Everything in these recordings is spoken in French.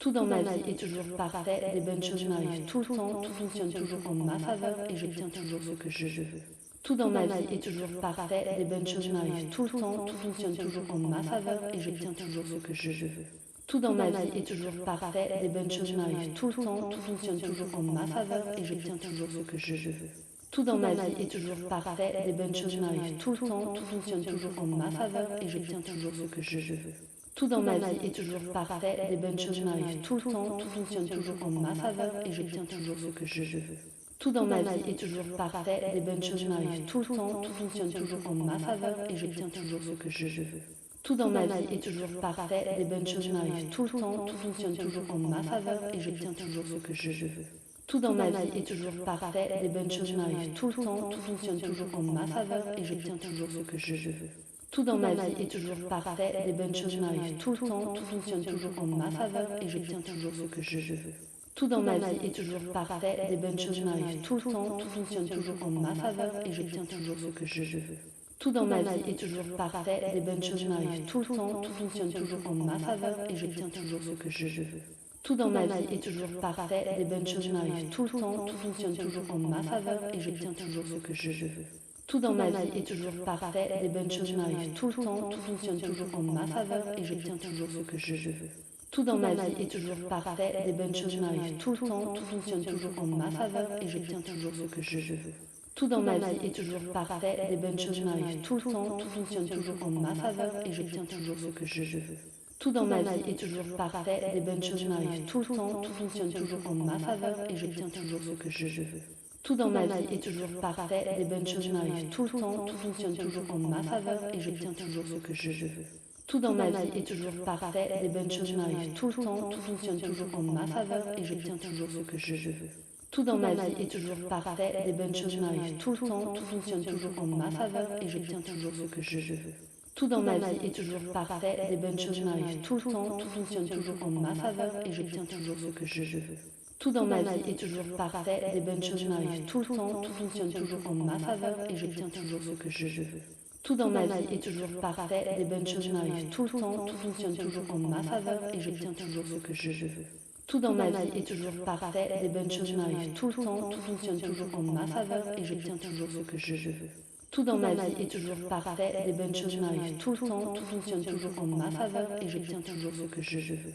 Tout dans ma vie est toujours parfait, les bonnes choses m'arrivent tout le temps, tout fonctionne toujours en ma faveur et j'obtiens toujours ce que je veux. Tout dans ma vie est toujours parfait, les bonnes choses m'arrivent tout le temps, tout fonctionne toujours en ma faveur et j'obtiens toujours ce que je veux. Tout dans ma vie est toujours parfait, les bonnes choses m'arrivent tout le temps, tout fonctionne toujours en ma faveur et j'obtiens toujours ce que je veux. Tout dans ma vie est toujours parfait, les bonnes choses m'arrivent tout le temps, tout fonctionne toujours en ma faveur et j'obtiens toujours ce que je veux. Tout dans ma vie est toujours parfait, les bonnes choses m'arrivent tout le temps, tout fonctionne toujours en ma faveur et j'obtiens toujours ce que je veux. Tout dans ma vie est toujours parfait, les bonnes choses m'arrivent tout le temps, tout fonctionne toujours en ma faveur et j'obtiens toujours ce que je veux. Tout dans ma vie est toujours parfait, les bonnes choses m'arrivent tout le temps, tout fonctionne toujours en ma faveur et j'obtiens toujours ce que je veux. Tout dans ma vie est toujours parfait, les bonnes choses m'arrivent tout le temps, tout fonctionne toujours en ma faveur et j'obtiens toujours ce que je veux. Tout dans ma vie est toujours parfait, les bonnes choses m'arrivent tout le temps, tout fonctionne toujours en ma faveur et j'obtiens toujours ce que je veux. Tout dans ma vie est toujours parfait, les bonnes choses m'arrivent tout le temps, tout fonctionne toujours en ma faveur et j'obtiens toujours ce que je veux. Tout dans ma vie est toujours parfait, les bonnes choses m'arrivent tout le temps, tout fonctionne toujours en ma faveur et j'obtiens toujours ce que je veux. Tout dans ma vie est toujours parfait, les bonnes choses m'arrivent tout le temps, tout fonctionne toujours en ma faveur et j'obtiens toujours ce que je veux. Tout dans ma vie est toujours parfait, les bonnes choses m'arrivent tout le temps, tout fonctionne toujours en ma faveur et j'obtiens toujours ce que je veux. Tout dans ma vie est toujours parfait, les bonnes choses m'arrivent tout le temps, tout fonctionne toujours en ma faveur et j'obtiens toujours ce que je veux. Tout dans ma vie est toujours parfait, les bonnes choses m'arrivent tout le temps, tout fonctionne toujours en ma faveur et j'obtiens toujours ce que je veux. Tout dans ma vie est toujours parfait, les bonnes choses m'arrivent tout le temps, tout fonctionne toujours en ma faveur et j'obtiens toujours ce que je veux. Tout dans ma vie est toujours parfait, les bonnes choses m'arrivent tout le temps, tout fonctionne toujours en ma faveur et j'obtiens toujours ce que je veux. Tout dans ma vie est toujours parfait, les bonnes choses m'arrivent tout le temps, tout fonctionne toujours en ma faveur et j'obtiens toujours ce que je veux. Tout dans ma vie est toujours parfait, les bonnes choses m'arrivent tout le temps, tout fonctionne toujours en ma faveur et j'obtiens toujours ce que je veux. Tout dans ma vie est toujours parfait, les bonnes choses m'arrivent tout le temps, tout fonctionne toujours en ma faveur et j'obtiens toujours ce que je veux. Tout dans ma vie est toujours parfait, les bonnes choses m'arrivent tout le temps, tout fonctionne toujours en ma faveur et j'obtiens toujours ce que je veux. Tout dans ma vie est toujours parfait, les bonnes choses m'arrivent tout le temps, tout fonctionne toujours en ma faveur et j'obtiens toujours ce que je veux. Tout dans ma vie est toujours parfait, les bonnes choses m'arrivent tout le temps, tout fonctionne toujours en ma faveur et j'obtiens toujours ce que je veux. Tout dans ma vie est toujours parfait, les bonnes choses m'arrivent tout le temps, tout fonctionne toujours en ma faveur et j'obtiens toujours ce que je veux. Tout dans ma vie est toujours parfait, les bonnes choses m'arrivent tout le temps, tout fonctionne toujours en ma faveur et j'obtiens toujours ce que je veux.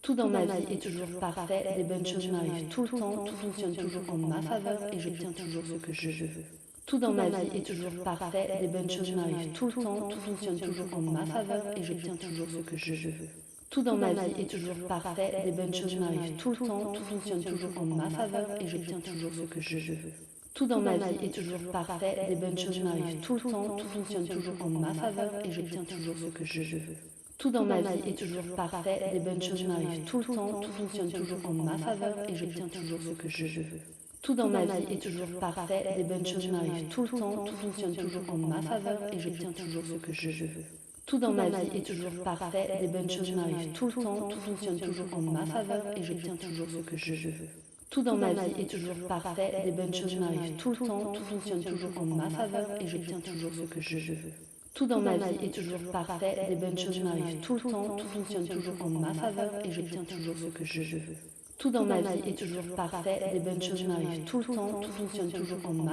Tout dans ma vie est toujours parfait, les bonnes choses m'arrivent tout le temps, tout fonctionne toujours en ma faveur et j'obtiens toujours ce que je veux. Tout dans ma vie est toujours parfait, les bonnes choses m'arrivent tout le temps, tout fonctionne toujours en ma faveur et j'obtiens toujours ce que je veux. Tout dans ma vie est toujours parfait, les bonnes choses m'arrivent tout le temps, tout fonctionne toujours en ma faveur et j'obtiens toujours ce que je veux. Tout dans ma vie est toujours parfait, les bonnes choses m'arrivent tout le temps, tout fonctionne toujours en ma faveur et j'obtiens toujours ce que je veux. Tout dans ma vie est toujours parfait, les bonnes choses m'arrivent tout le temps, tout fonctionne toujours en ma faveur et j'obtiens toujours ce que je veux. Tout dans ma vie est toujours parfait, les bonnes choses m'arrivent tout le temps, tout fonctionne toujours en ma faveur et j'obtiens toujours ce que je veux. Tout dans ma vie est toujours parfait, les bonnes choses m'arrivent tout le temps, tout fonctionne toujours en ma faveur et j'obtiens toujours ce que je veux. Tout dans ma vie est toujours parfait, les bonnes choses m'arrivent tout le temps, tout fonctionne toujours en ma faveur et j'obtiens toujours ce que je veux. Tout dans ma vie est toujours parfait, les bonnes choses m'arrivent tout le temps, tout fonctionne toujours en ma faveur et j'obtiens toujours ce que je veux. Tout dans ma vie est toujours parfait, les bonnes choses m'arrivent tout le temps, tout fonctionne toujours en ma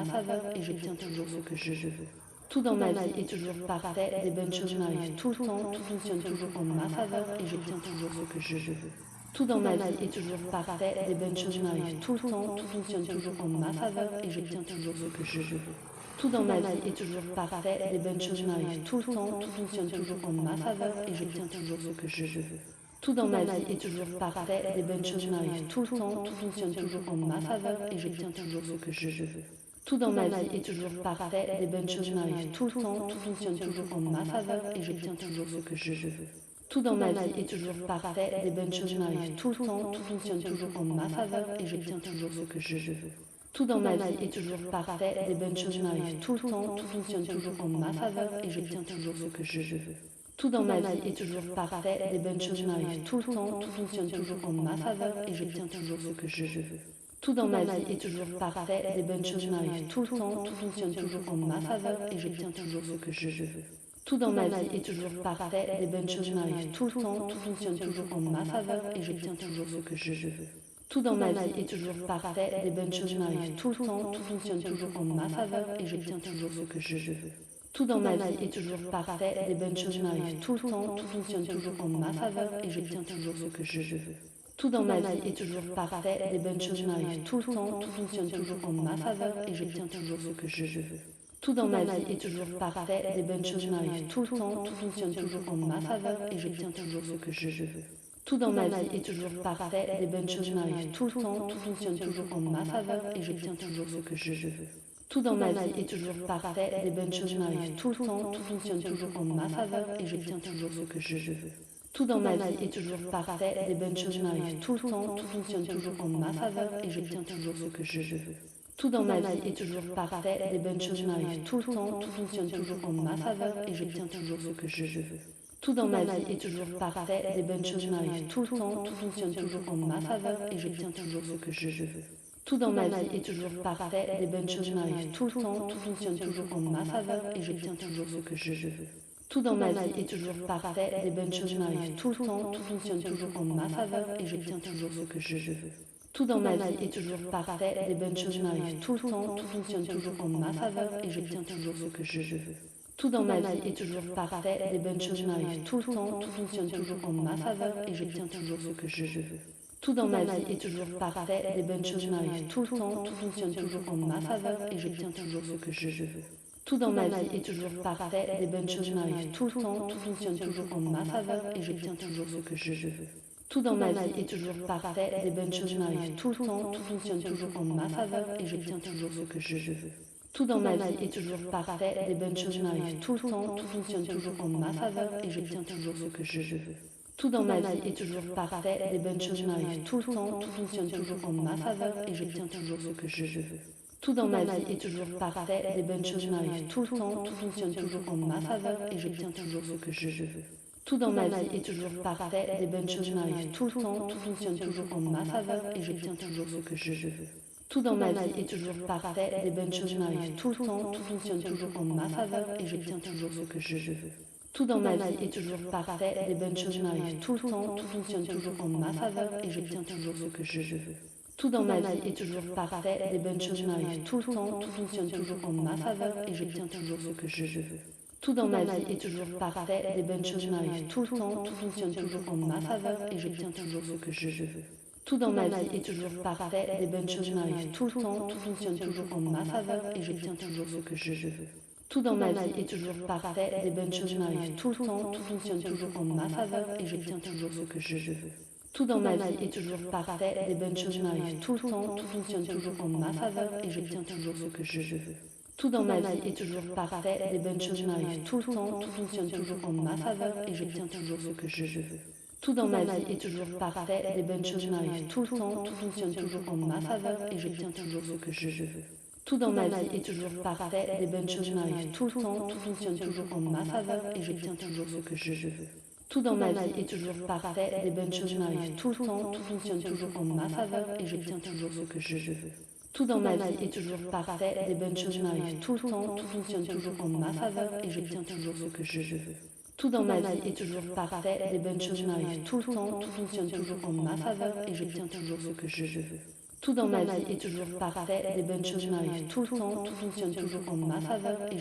faveur et j'obtiens toujours ce que je veux. Tout dans ma vie est toujours parfait, les bonnes choses m'arrivent tout le temps, tout fonctionne toujours en ma faveur et j'obtiens toujours ce que je veux. Tout dans ma vie est toujours parfait, les bonnes choses m'arrivent tout le temps, tout fonctionne toujours en ma faveur et j'obtiens toujours ce que je veux. Tout dans ma vie est toujours parfait, les bonnes choses m'arrivent tout le temps, tout fonctionne toujours en ma faveur et j'obtiens toujours ce que je veux. Tout dans ma vie est toujours parfait, les bonnes choses m'arrivent tout le temps, tout fonctionne toujours en ma faveur et j'obtiens toujours ce que je veux. Tout dans ma vie est toujours parfait, les bonnes choses m'arrivent tout le temps, tout fonctionne toujours en ma faveur et j'obtiens toujours ce que je veux. Tout dans ma vie est toujours parfait, les bonnes choses m'arrivent tout le temps, tout fonctionne toujours en ma faveur et j'obtiens toujours ce que je veux. Tout dans ma vie est toujours parfait, les bonnes choses m'arrivent tout le temps, tout fonctionne toujours en ma faveur et j'obtiens toujours ce que je veux. Tout dans ma vie est toujours parfait, les bonnes choses m'arrivent tout le temps, tout fonctionne toujours en ma faveur et j'obtiens toujours ce que je veux. Tout dans ma vie est toujours parfait, les bonnes choses m'arrivent tout le temps, tout fonctionne toujours en ma faveur et j'obtiens toujours ce que je veux. Tout dans ma vie est toujours parfait, les bonnes choses m'arrivent tout le temps, tout fonctionne toujours en ma faveur et j'obtiens toujours ce que je veux. Tout dans ma vie est toujours parfait, les bonnes choses m'arrivent tout le temps, tout fonctionne toujours en ma faveur et j'obtiens toujours ce que je veux. Tout dans ma vie est toujours parfait, les bonnes choses m'arrivent tout le temps, tout fonctionne toujours en ma faveur et j'obtiens toujours ce que je veux. Tout dans ma vie est toujours parfait, les bonnes choses m'arrivent tout le temps, tout fonctionne toujours en ma faveur et j'obtiens toujours ce que je veux. Tout dans ma vie est toujours parfait, les bonnes choses m'arrivent tout le temps, tout fonctionne toujours en ma faveur et j'obtiens toujours ce que je veux. Tout dans ma vie est toujours parfait, les bonnes choses m'arrivent tout le temps, tout fonctionne toujours en ma faveur et j'obtiens toujours ce que je veux. Tout dans ma vie est toujours parfait, les bonnes choses m'arrivent tout le temps, tout fonctionne toujours en ma faveur et j'obtiens toujours ce que je veux. Tout dans ma vie est toujours parfait, les bonnes choses m'arrivent tout le temps, tout fonctionne toujours en ma faveur et j'obtiens toujours ce que je veux. Tout dans ma vie est toujours parfait, les bonnes choses m'arrivent tout le temps, tout fonctionne toujours en ma faveur et j'obtiens toujours ce que je veux. Tout dans ma vie est toujours parfait, les bonnes choses m'arrivent tout le temps, tout fonctionne toujours en ma faveur et j'obtiens toujours ce que je veux. Tout dans ma vie est toujours parfait, les bonnes choses m'arrivent tout le temps, tout fonctionne toujours en ma faveur et j'obtiens toujours ce que je veux. Tout dans ma vie est toujours parfait, les bonnes choses m'arrivent tout le temps, tout fonctionne toujours en ma faveur et j'obtiens toujours ce que je veux. Tout dans ma vie est toujours parfait, les bonnes choses m'arrivent tout le temps, tout fonctionne toujours en ma faveur et j'obtiens toujours ce que je veux. Tout dans ma vie est toujours parfait, les bonnes choses m'arrivent tout le temps, tout fonctionne toujours en ma faveur et j'obtiens toujours ce que je veux. Tout dans ma vie est toujours parfait, les bonnes choses m'arrivent tout le temps, tout fonctionne toujours en ma faveur et j'obtiens toujours ce que je veux. Tout dans ma vie est toujours parfait, les bonnes choses m'arrivent tout le temps, tout fonctionne toujours en ma faveur et j'obtiens toujours ce que je veux. Tout dans ma vie est toujours parfait, les bonnes choses m'arrivent tout le temps, tout fonctionne toujours en ma faveur et j'obtiens toujours ce que je veux. Tout dans ma vie est toujours parfait, les bonnes choses m'arrivent tout le temps, tout fonctionne toujours en ma faveur et j'obtiens toujours ce que je veux. Tout dans ma vie est toujours parfait, les bonnes choses m'arrivent tout le temps, tout fonctionne toujours en ma faveur et j'obtiens toujours ce que je veux. Tout dans ma vie est toujours parfait, les bonnes choses m'arrivent tout le temps, tout fonctionne toujours en ma faveur et j'obtiens toujours ce que je veux. Tout dans ma vie est toujours parfait, les bonnes choses m'arrivent tout le temps, tout fonctionne toujours en ma faveur et j'obtiens toujours ce que je veux. Tout dans ma vie est toujours parfait, les bonnes choses m'arrivent tout le temps, tout fonctionne toujours en ma faveur et j'obtiens toujours ce que je veux. Tout dans ma vie est toujours parfait, les bonnes choses m'arrivent tout le temps, tout fonctionne toujours en ma faveur et j'obtiens toujours ce que je veux. Tout dans ma vie est toujours parfait, les bonnes choses m'arrivent tout le temps, tout fonctionne toujours en ma faveur et j'obtiens toujours ce que je veux. Tout dans ma vie est toujours parfait, les bonnes choses m'arrivent tout le temps, tout fonctionne toujours en ma faveur et j'obtiens toujours ce que je veux. Tout dans ma vie est toujours parfait, les bonnes choses m'arrivent tout le temps, tout fonctionne toujours en ma faveur et j'obtiens toujours ce que je veux. Tout dans ma vie est toujours parfait, les bonnes choses m'arrivent tout le temps, tout fonctionne toujours en ma faveur et j'obtiens toujours ce que je veux. Tout dans ma vie est toujours parfait, les bonnes choses m'arrivent tout le temps, tout fonctionne toujours en ma faveur et j'obtiens toujours ce que je veux. Tout dans ma vie est toujours parfait, les bonnes choses m'arrivent tout le temps, tout fonctionne toujours en ma faveur et j'obtiens toujours ce que je veux. Tout dans ma vie est toujours parfait, les bonnes choses m'arrivent tout le temps, tout fonctionne toujours en ma faveur et j'obtiens toujours ce que je veux. Tout dans ma vie est toujours parfait, les bonnes choses m'arrivent tout le temps, tout fonctionne toujours en ma faveur et j'obtiens toujours ce que je veux. Tout dans ma vie est toujours parfait, les bonnes choses m'arrivent tout le temps, tout fonctionne toujours en ma faveur et j'obtiens toujours ce que je veux. Tout dans ma vie est toujours parfait, les bonnes choses m'arrivent tout le temps, tout fonctionne toujours en ma faveur et j'obtiens toujours ce que je veux. Tout dans ma vie est toujours parfait, les bonnes choses m'arrivent tout le temps, tout fonctionne toujours en ma faveur et j'obtiens toujours ce que je veux. Tout dans ma vie est toujours parfait, les bonnes choses m'arrivent tout le temps, tout fonctionne toujours en ma faveur et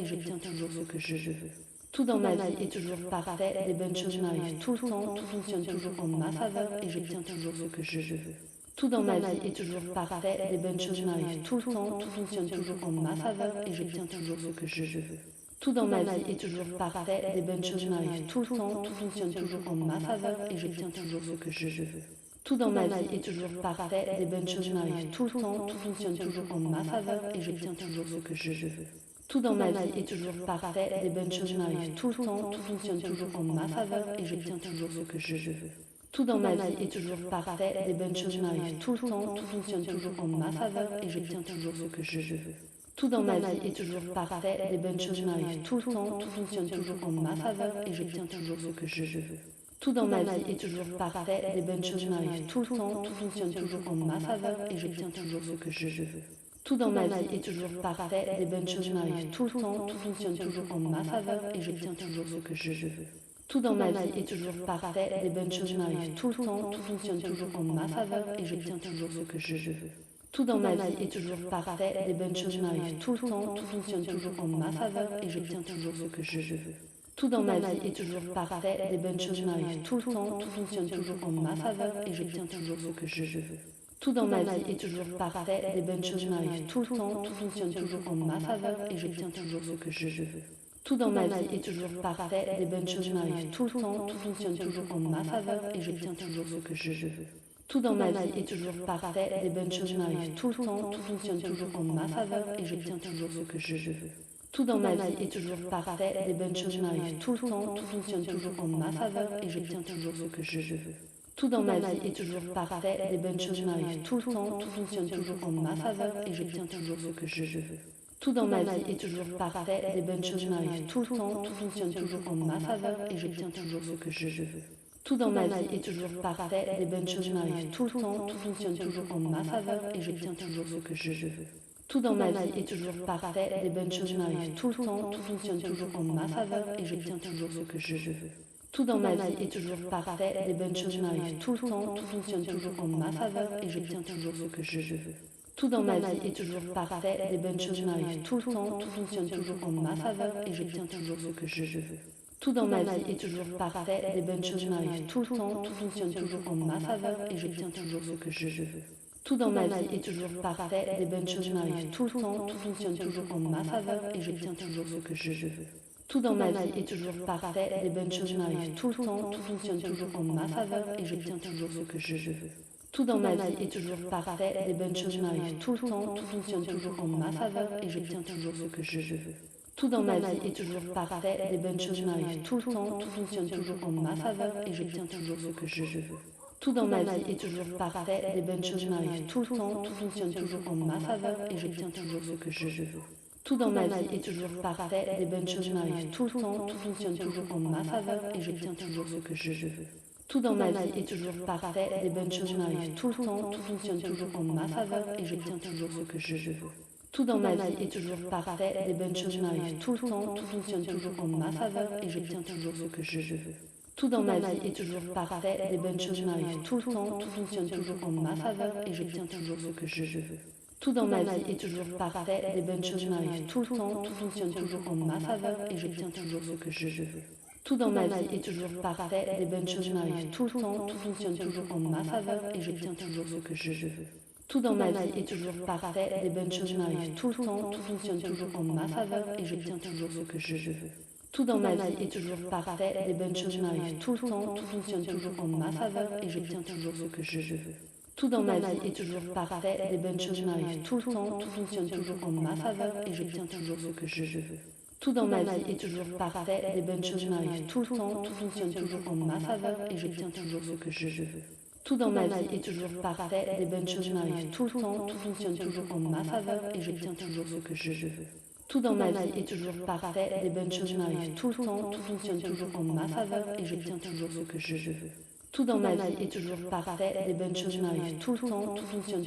j'obtiens toujours ce que je veux. Tout dans ma vie est toujours parfait, les bonnes choses m'arrivent tout le temps, tout fonctionne toujours en ma faveur et j'obtiens toujours ce que je veux. Tout dans ma vie est toujours parfait, les bonnes choses m'arrivent tout le temps, tout fonctionne toujours en ma faveur et j'obtiens toujours ce que je veux. Tout dans ma vie est toujours parfait, les bonnes choses m'arrivent tout le temps, tout fonctionne toujours en ma faveur et j'obtiens toujours ce que je veux. Tout dans ma vie est toujours parfait, les bonnes choses m'arrivent tout le temps, tout fonctionne toujours en ma faveur et j'obtiens toujours ce que je veux. Tout dans ma vie est toujours parfait, les bonnes choses m'arrivent tout le temps, tout fonctionne toujours en ma faveur et j'obtiens toujours ce que je veux. Tout dans ma vie est toujours parfait, les bonnes choses m'arrivent tout le temps, tout fonctionne toujours en ma faveur et j'obtiens toujours ce que je veux. Tout dans ma vie est toujours parfait, les bonnes choses m'arrivent tout le temps, tout fonctionne toujours en ma faveur et j'obtiens toujours ce que je veux. Tout dans ma vie est toujours parfait, les bonnes choses m'arrivent tout le temps, tout fonctionne toujours en ma faveur et j'obtiens toujours ce que je veux. Tout dans ma vie est toujours parfait, les bonnes choses m'arrivent tout le temps, tout fonctionne toujours en ma faveur et j'obtiens toujours ce que je veux. Tout dans ma vie est toujours parfait, les bonnes choses m'arrivent tout le temps, tout fonctionne toujours en ma faveur et j'obtiens toujours ce que je veux. Tout dans ma vie est toujours parfait, les bonnes choses m'arrivent tout le temps, tout fonctionne toujours en ma faveur et j'obtiens toujours ce que je veux. Tout dans ma vie est toujours parfait, les bonnes choses m'arrivent tout le temps, tout fonctionne toujours en ma faveur et j'obtiens toujours ce que je veux. Tout dans ma vie est toujours parfait, les bonnes choses m'arrivent tout le temps, tout fonctionne toujours en ma faveur et j'obtiens toujours ce que je veux. Tout dans ma vie est toujours parfait, les bonnes choses m'arrivent tout le temps, tout fonctionne toujours en ma faveur et j'obtiens toujours ce que je veux. Tout dans ma vie est toujours parfait, les bonnes choses m'arrivent tout le temps, tout fonctionne toujours en ma faveur et j'obtiens toujours ce que je veux. Tout dans ma vie est toujours parfait, les bonnes choses m'arrivent tout le temps, tout fonctionne toujours en ma faveur et j'obtiens toujours ce que je veux. Tout dans ma vie est toujours parfait, les bonnes choses m'arrivent tout le temps, tout fonctionne toujours en ma faveur et j'obtiens toujours ce que je veux. Tout dans ma vie est toujours parfait, les bonnes choses m'arrivent tout le temps, tout fonctionne toujours en ma faveur et j'obtiens toujours ce que je veux. Tout dans ma vie est toujours parfait, les bonnes choses m'arrivent tout le temps, tout fonctionne toujours en ma faveur et j'obtiens toujours ce que je veux. Tout dans ma vie est toujours parfait, les bonnes choses m'arrivent tout le temps, tout fonctionne toujours en ma faveur et j'obtiens toujours ce que je veux. Tout dans ma vie est toujours parfait, les bonnes choses m'arrivent tout le temps, tout fonctionne toujours en ma faveur et j'obtiens toujours ce que je veux. Tout dans ma vie est toujours parfait, les bonnes choses m'arrivent tout le temps, tout fonctionne toujours en ma faveur et j'obtiens toujours ce que je veux. Tout dans ma vie est toujours parfait, les bonnes choses m'arrivent tout le temps, tout fonctionne toujours en ma faveur et j'obtiens toujours ce que je veux. Tout dans ma vie est toujours parfait, les bonnes choses m'arrivent tout le temps, tout fonctionne toujours en ma faveur et j'obtiens toujours ce que je veux. Tout dans ma vie est toujours parfait, les bonnes choses m'arrivent tout le temps, tout fonctionne toujours en ma faveur et j'obtiens toujours ce que je veux. Tout dans ma vie est toujours parfait, les bonnes choses m'arrivent tout le temps, tout fonctionne toujours en ma faveur et j'obtiens toujours ce que je veux. Tout dans ma vie est toujours parfait, les bonnes choses m'arrivent tout le temps, tout fonctionne toujours en ma faveur et j'obtiens toujours ce que je veux. Tout dans ma vie est toujours parfait, les bonnes choses m'arrivent tout le temps, tout fonctionne toujours en ma faveur et j'obtiens toujours ce que je veux. Tout dans ma vie est toujours parfait, les bonnes choses m'arrivent tout le temps, tout fonctionne toujours en ma faveur et j'obtiens toujours ce que je veux. Tout dans ma vie est toujours parfait, les bonnes choses m'arrivent tout le temps, tout fonctionne toujours en ma faveur et j'obtiens toujours ce que je veux. Tout dans ma vie est toujours parfait, les bonnes choses m'arrivent tout le temps, tout fonctionne toujours en ma faveur et j'obtiens toujours ce que je veux. Tout dans ma vie est toujours parfait, les bonnes choses m'arrivent tout le temps, tout fonctionne toujours en ma faveur et j'obtiens toujours ce que je veux. Tout dans ma vie est toujours parfait, les bonnes choses m'arrivent tout le temps, tout fonctionne toujours en ma faveur et j'obtiens toujours ce que je veux. Tout dans ma vie est toujours parfait, les bonnes choses m'arrivent tout le temps, tout fonctionne toujours en ma faveur et j'obtiens toujours ce que je veux. Tout dans ma vie est toujours parfait, les bonnes choses m'arrivent tout le temps, tout fonctionne toujours en ma faveur et j'obtiens toujours ce que je veux. Tout dans ma vie est toujours parfait, les bonnes choses m'arrivent tout le temps, tout fonctionne toujours en ma faveur et j'obtiens toujours ce que je veux. Tout dans ma vie est toujours parfait, les bonnes choses m'arrivent tout le temps, tout fonctionne toujours en ma faveur et j'obtiens toujours ce que je veux. Tout dans ma vie est toujours parfait, les bonnes choses m'arrivent tout le temps, tout fonctionne toujours en ma faveur et j'obtiens toujours ce que je veux. Tout dans ma vie est toujours parfait, les bonnes choses m'arrivent tout le temps, tout fonctionne toujours en ma faveur et j'obtiens toujours ce que je veux. Tout dans ma vie est toujours parfait, les bonnes choses m'arrivent tout le temps, tout fonctionne toujours en ma faveur et j'obtiens toujours ce que je veux. Tout dans ma vie est toujours parfait, les bonnes choses m'arrivent tout le temps, tout fonctionne toujours en ma faveur et j'obtiens toujours ce que je veux. Tout dans ma vie est toujours parfait, les bonnes choses m'arrivent tout le temps, tout fonctionne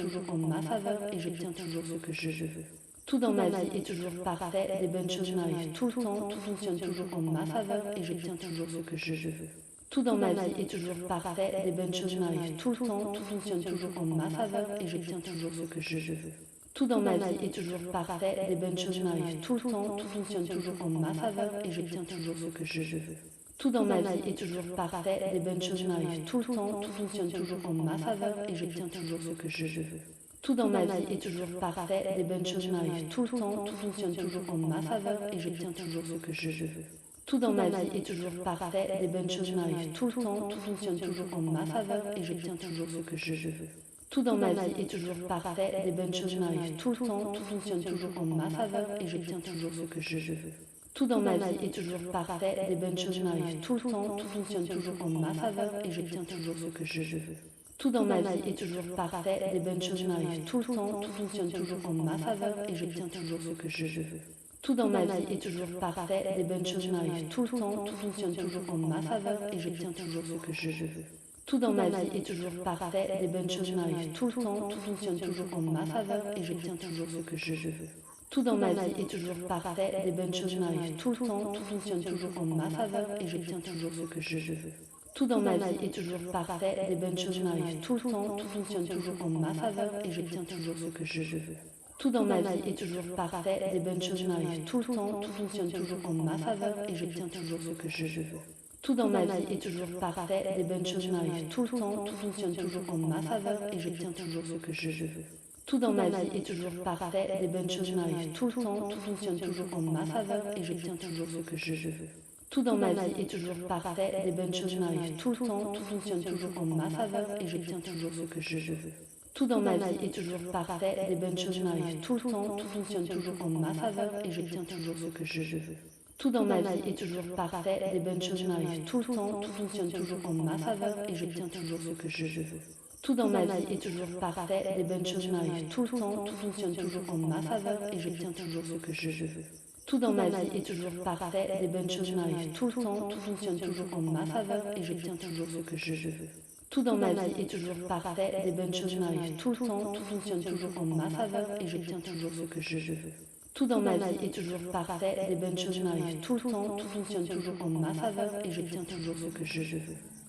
toujours en ma faveur et j'obtiens toujours ce que je veux. Tout dans ma vie est toujours parfait, les bonnes choses m'arrivent tout le temps, tout fonctionne toujours en ma faveur et j'obtiens toujours ce que je veux. Tout dans ma vie est toujours parfait, les bonnes choses m'arrivent tout le temps, tout fonctionne toujours en ma faveur et j'obtiens toujours ce que je veux. Tout dans ma vie est toujours parfait, les bonnes choses m'arrivent tout le temps, tout fonctionne toujours en ma faveur et j'obtiens toujours ce que je veux. Tout dans ma vie est toujours parfait, les bonnes choses m'arrivent tout le temps, tout fonctionne toujours en ma faveur et j'obtiens toujours ce que je veux. Tout dans ma vie est toujours parfait, les bonnes choses m'arrivent tout le temps, tout fonctionne toujours en ma faveur et j'obtiens toujours ce que je veux. Tout dans ma vie est toujours parfait, les bonnes choses m'arrivent tout le temps, tout fonctionne toujours en ma faveur et j'obtiens toujours ce que je veux. Tout dans ma vie est toujours parfait, les bonnes choses m'arrivent tout le temps, tout fonctionne toujours en ma faveur et j'obtiens toujours ce que je veux. Tout dans ma vie est toujours parfait, les bonnes choses m'arrivent tout le temps, tout fonctionne toujours en ma faveur et j'obtiens toujours ce que je veux. Tout dans ma vie est toujours parfait, les bonnes choses m'arrivent tout le temps, tout fonctionne toujours en ma faveur et j'obtiens toujours ce que je veux. Tout dans ma vie est toujours parfait, les bonnes choses m'arrivent tout le temps, tout fonctionne toujours en ma faveur et j'obtiens toujours ce que je veux. Tout dans ma vie est toujours parfait, les bonnes choses m'arrivent tout le temps, tout fonctionne toujours en ma faveur et j'obtiens toujours ce que je veux. Tout dans ma vie est toujours parfait, les bonnes choses m'arrivent tout le temps, tout fonctionne toujours en ma faveur et j'obtiens toujours ce que je veux. Tout dans ma vie est toujours parfait, les bonnes choses m'arrivent tout le temps, tout fonctionne toujours en ma faveur et j'obtiens toujours ce que je veux. Tout dans ma vie est toujours parfait, les bonnes choses m'arrivent tout le temps, tout fonctionne toujours en ma faveur et j'obtiens toujours ce que je veux. Tout dans ma vie est toujours parfait, les bonnes choses m'arrivent tout le temps, tout fonctionne toujours en ma faveur et j'obtiens toujours ce que je veux. Tout dans ma vie est toujours parfait, les bonnes choses m'arrivent tout le temps, tout fonctionne toujours en ma faveur et j'obtiens toujours ce que je veux. Tout dans ma vie est toujours parfait, les bonnes choses m'arrivent tout le temps, tout fonctionne toujours en ma faveur et j'obtiens toujours ce que je veux. Tout dans ma vie est toujours parfait, les bonnes choses m'arrivent tout le temps, tout fonctionne toujours en ma faveur et j'obtiens toujours ce que je veux. Tout dans ma vie est toujours parfait, les bonnes choses m'arrivent tout le temps, tout fonctionne toujours en ma faveur et j'obtiens toujours ce que je veux. Tout dans ma vie est toujours parfait, les bonnes choses m'arrivent tout le temps, tout fonctionne toujours en ma faveur et j'obtiens toujours ce que je veux. Tout dans ma vie est toujours parfait, les bonnes choses m'arrivent tout le temps, tout fonctionne toujours en ma faveur et j'obtiens toujours ce que je veux. Tout dans ma vie est toujours parfait, les bonnes choses m'arrivent tout le temps, tout fonctionne toujours en ma faveur et j'obtiens toujours ce que je veux. Tout dans ma vie est toujours parfait, les bonnes choses m'arrivent tout le temps, tout fonctionne toujours en ma faveur et j'obtiens toujours ce que je veux. Tout dans ma vie est toujours parfait, les bonnes choses m'arrivent tout le temps, tout fonctionne toujours en ma faveur et j'obtiens toujours ce que je veux.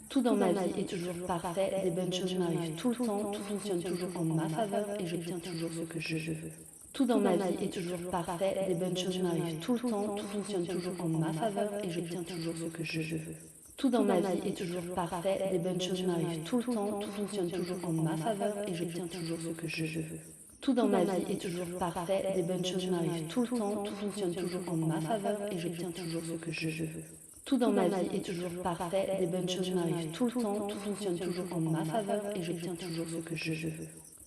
Tout dans ma vie est toujours parfait, les bonnes choses m'arrivent tout le temps, tout fonctionne toujours en ma faveur et j'obtiens toujours ce que je veux. Tout dans ma vie est toujours parfait, les bonnes choses m'arrivent tout le temps, tout fonctionne toujours en ma faveur et j'obtiens toujours ce que je veux. Tout dans ma vie est toujours parfait, les bonnes choses m'arrivent tout le temps, tout fonctionne toujours en ma faveur et j'obtiens toujours ce que je veux. Tout dans ma vie est toujours parfait, les bonnes choses m'arrivent tout le temps, tout fonctionne toujours en ma faveur et j'obtiens toujours ce que je veux. Tout dans ma vie est toujours parfait, les bonnes choses m'arrivent tout le temps, tout fonctionne toujours en ma faveur et j'obtiens toujours ce que je veux.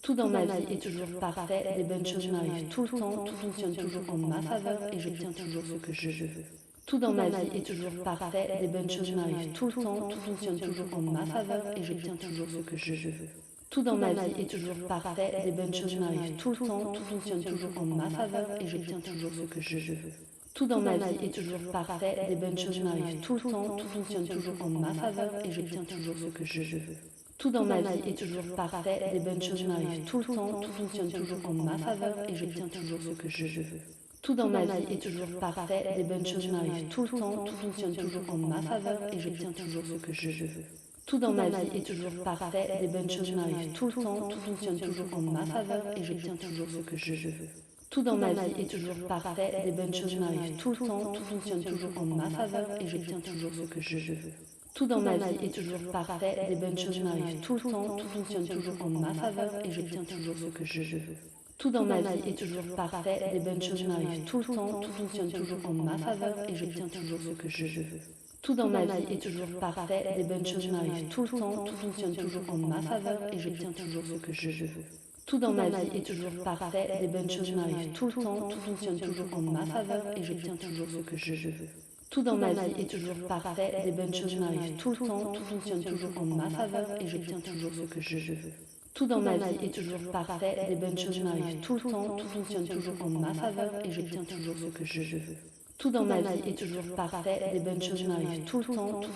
Tout dans ma vie est toujours parfait, les bonnes choses m'arrivent tout le temps, tout fonctionne toujours en ma faveur et j'obtiens toujours ce que je veux. Tout dans ma vie est toujours parfait, les bonnes choses m'arrivent tout le temps, tout fonctionne toujours en ma faveur et j'obtiens toujours ce que je veux. Tout dans ma vie est toujours parfait, les bonnes choses m'arrivent tout le temps, tout fonctionne toujours en ma faveur et j'obtiens toujours ce que je veux. Tout dans ma vie est toujours parfait, les bonnes choses m'arrivent tout le temps, tout fonctionne toujours en ma faveur et j'obtiens toujours ce que je veux. Tout dans ma vie est toujours parfait, les bonnes choses m'arrivent tout le temps, tout fonctionne toujours en ma faveur et j'obtiens toujours ce que je veux. Tout dans ma vie est toujours parfait, les bonnes choses m'arrivent tout le temps, tout fonctionne toujours en ma faveur et j'obtiens toujours ce que je veux. Tout dans ma vie est toujours parfait, les bonnes choses m'arrivent tout le temps, tout fonctionne toujours en ma faveur et j'obtiens toujours ce que je veux. Tout dans ma vie est toujours parfait, les bonnes choses m'arrivent tout le temps, tout fonctionne toujours en ma faveur et j'obtiens toujours ce que je veux. Tout dans ma vie est toujours parfait, les bonnes choses m'arrivent tout le temps, tout fonctionne toujours en ma faveur et j'obtiens toujours ce que je veux. Tout dans ma vie est toujours parfait, les bonnes choses m'arrivent tout le temps, tout fonctionne toujours en ma faveur et j'obtiens toujours ce que je veux. Tout dans ma vie est toujours parfait, les bonnes choses m'arrivent tout le temps, tout fonctionne toujours en ma faveur et j'obtiens toujours ce que je veux. Tout dans ma vie est toujours parfait, les bonnes choses m'arrivent tout le temps, tout fonctionne toujours en ma faveur et j'obtiens toujours ce que je veux. Tout dans ma vie est toujours parfait, les bonnes choses m'arrivent tout le temps, tout fonctionne toujours en ma faveur et j'obtiens toujours ce que je veux. Tout dans ma vie est toujours parfait, les bonnes choses m'arrivent tout le temps, tout fonctionne toujours en ma faveur et j'obtiens toujours ce que je veux. Tout dans ma vie est toujours parfait, les bonnes choses m'arrivent tout le temps, tout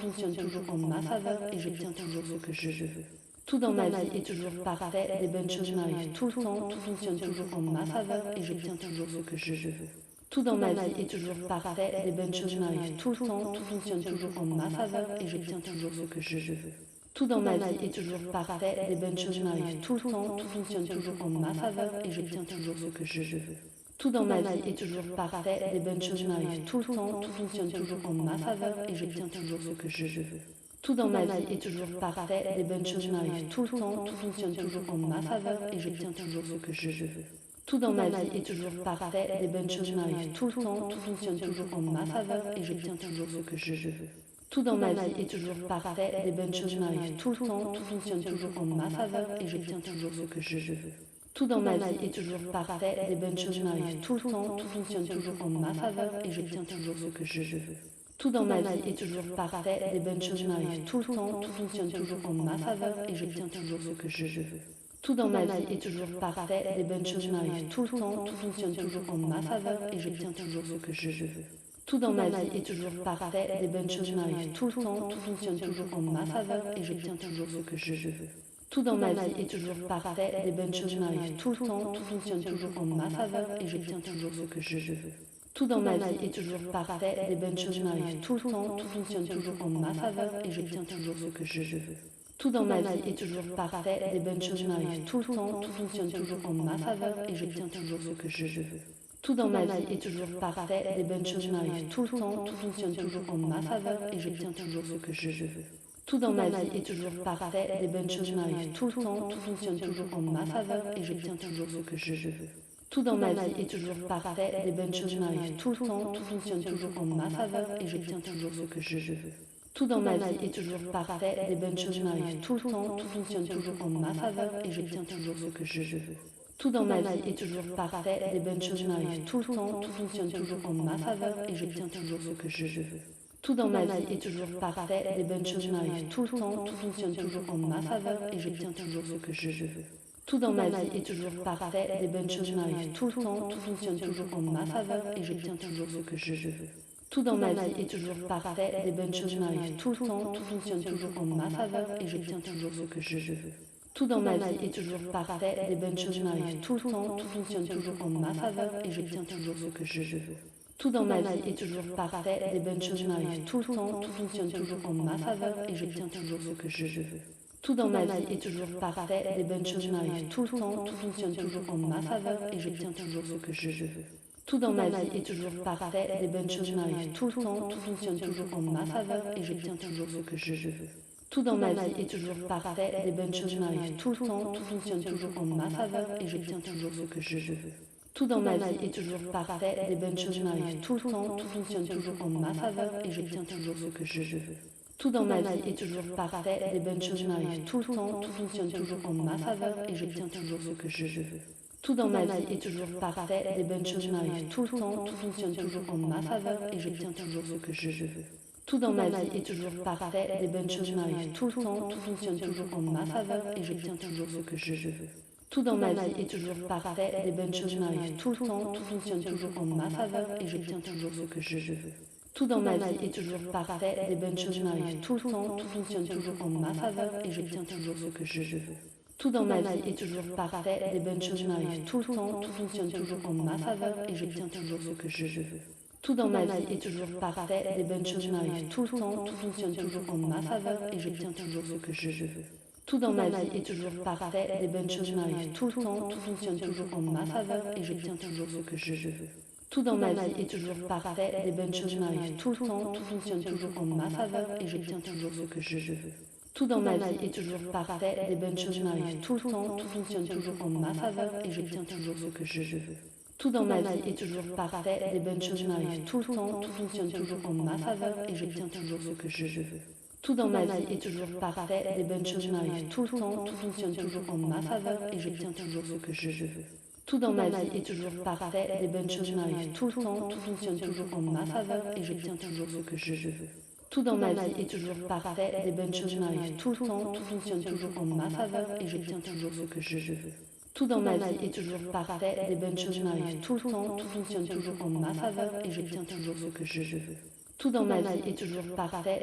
fonctionne toujours en ma faveur et j'obtiens toujours ce que je veux. Tout dans ma vie est toujours parfait, les bonnes choses m'arrivent tout le temps, tout fonctionne toujours en ma faveur et j'obtiens toujours ce que je veux. Tout dans ma vie est toujours parfait, les bonnes choses m'arrivent tout le temps, tout fonctionne toujours en ma faveur et j'obtiens toujours ce que je veux. Tout dans ma vie est toujours parfait, les bonnes choses m'arrivent tout le temps, tout fonctionne toujours en ma faveur et j'obtiens toujours ce que je veux. Tout dans ma vie est toujours parfait, les bonnes choses m'arrivent tout le temps, tout fonctionne toujours en ma faveur et j'obtiens toujours ce que je veux. Tout dans ma vie est toujours parfait, les bonnes choses m'arrivent tout le temps, tout fonctionne toujours en ma faveur et j'obtiens toujours ce que je veux. Tout dans ma vie est toujours parfait, les bonnes choses m'arrivent tout le temps, tout fonctionne toujours en ma faveur et j'obtiens toujours ce que je veux. Tout dans ma vie est toujours parfait, les bonnes choses m'arrivent tout le temps, tout fonctionne toujours en ma faveur et j'obtiens toujours ce que je veux. Tout dans ma vie est toujours parfait, les bonnes choses m'arrivent tout le temps, tout fonctionne toujours en ma faveur et j'obtiens toujours ce que je veux. Tout dans ma vie est toujours parfait, les bonnes choses m'arrivent tout le temps, tout fonctionne toujours en ma faveur et j'obtiens toujours ce que je veux. Tout dans ma vie est toujours parfait, les bonnes choses m'arrivent tout le temps, tout fonctionne toujours en ma faveur et j'obtiens toujours ce que je veux. Tout dans ma vie est toujours parfait, les bonnes choses m'arrivent tout le temps, tout fonctionne toujours en ma faveur et j'obtiens toujours ce que je veux. Tout dans ma vie est toujours parfait, les bonnes choses m'arrivent tout le temps, tout fonctionne toujours en ma faveur et j'obtiens toujours ce que je veux. Tout dans ma vie est toujours parfait, les bonnes choses m'arrivent tout le temps, tout fonctionne toujours en ma faveur et j'obtiens toujours ce que je veux. Tout dans ma vie est toujours parfait, les bonnes choses m'arrivent tout le temps, tout fonctionne toujours en ma faveur et j'obtiens toujours ce que je veux. Tout dans ma vie est toujours parfait, les bonnes choses m'arrivent tout le temps, tout fonctionne toujours en ma faveur et j'obtiens toujours ce que je veux. Tout dans ma vie est toujours parfait, les bonnes choses m'arrivent tout le temps, tout fonctionne toujours en ma faveur et j'obtiens toujours ce que je veux. Tout dans ma vie est toujours parfait, les bonnes choses m'arrivent tout le temps, tout fonctionne toujours en ma faveur et j'obtiens toujours ce que je veux. Tout dans ma vie est toujours parfait, les bonnes choses m'arrivent tout le temps, tout fonctionne toujours en ma faveur et j'obtiens toujours ce que je veux. Tout dans ma vie est toujours parfait, les bonnes choses m'arrivent tout le temps, tout fonctionne toujours en ma faveur et j'obtiens toujours ce que je veux. Tout dans ma vie est toujours parfait, les bonnes choses m'arrivent tout le temps, tout fonctionne toujours en ma faveur et j'obtiens toujours ce que je veux. Tout dans ma vie est toujours parfait, les bonnes choses m'arrivent tout le temps, tout fonctionne toujours en ma faveur et j'obtiens toujours ce que je veux. Tout dans ma vie est toujours parfait, les bonnes choses m'arrivent tout le temps, tout fonctionne toujours en ma faveur et j'obtiens toujours ce que je veux. Tout dans ma vie est toujours parfait, les bonnes choses m'arrivent tout le temps, tout fonctionne toujours en ma faveur et j'obtiens toujours ce que je veux. Tout dans ma vie est toujours parfait, les bonnes choses m'arrivent tout le temps, tout fonctionne toujours en ma faveur et j'obtiens toujours ce que je veux. Tout dans ma vie est toujours parfait, les bonnes choses m'arrivent tout le temps, tout fonctionne toujours en ma faveur et j'obtiens toujours ce que je veux. Tout dans ma vie est toujours parfait, les bonnes choses m'arrivent tout le temps, tout fonctionne toujours en ma faveur et j'obtiens toujours ce que je veux. Tout dans ma vie est toujours parfait, les bonnes choses m'arrivent tout le temps, tout fonctionne toujours en ma faveur et j'obtiens toujours ce que je veux. Tout dans ma vie est toujours parfait, les bonnes choses m'arrivent tout le temps, tout fonctionne toujours en ma faveur et j'obtiens toujours ce que je veux. Tout dans ma vie est toujours parfait, les bonnes choses m'arrivent tout le temps, tout fonctionne toujours en ma faveur et j'obtiens toujours ce que je veux. Tout dans ma vie est toujours parfait, les bonnes choses m'arrivent tout le temps, tout fonctionne toujours en ma faveur et j'obtiens toujours ce que je veux. Tout dans ma vie est toujours parfait, les bonnes choses m'arrivent tout le temps, tout fonctionne toujours en ma faveur et j'obtiens toujours ce que je veux. Tout dans ma vie est toujours parfait, les bonnes choses m'arrivent tout le temps, tout fonctionne toujours en ma faveur et j'obtiens toujours ce que je veux. Tout dans ma vie est toujours parfait, les bonnes choses m'arrivent tout le temps, tout fonctionne toujours en ma faveur et j'obtiens toujours ce que je veux. Tout dans ma vie est toujours parfait, les bonnes choses m'arrivent tout le temps, tout fonctionne toujours en ma faveur et j'obtiens toujours ce que je veux. Tout dans ma vie est toujours parfait, les bonnes choses m'arrivent tout le temps, tout fonctionne toujours en ma faveur et j'obtiens toujours ce que je veux. Tout dans ma vie est toujours parfait, les bonnes choses m'arrivent tout le temps, tout fonctionne toujours en ma faveur et j'obtiens toujours ce que je veux. Tout dans ma vie est toujours parfait, les bonnes choses m'arrivent tout le temps, tout fonctionne toujours en ma faveur et j'obtiens toujours ce que je veux. Tout dans ma vie est toujours parfait, les bonnes choses m'arrivent tout le temps, tout fonctionne toujours en ma faveur et j'obtiens toujours ce que je veux. Tout dans ma vie est toujours parfait, les bonnes choses m'arrivent tout le temps, tout fonctionne toujours en ma faveur et j'obtiens toujours ce que je veux. Tout dans ma vie est toujours parfait, les bonnes choses m'arrivent tout le temps, tout fonctionne toujours en ma faveur et j'obtiens toujours ce que je veux. Tout dans ma vie est toujours parfait, les bonnes choses m'arrivent tout le temps, tout fonctionne toujours en ma faveur et j'obtiens toujours ce que je veux. Tout dans ma vie est toujours parfait, les bonnes choses m'arrivent tout le temps, tout fonctionne toujours en ma faveur et j'obtiens toujours ce que je veux. Tout dans ma vie est toujours parfait, les bonnes choses m'arrivent tout le temps, tout fonctionne toujours en ma faveur et j'obtiens toujours ce que je veux. Tout dans ma vie est toujours parfait,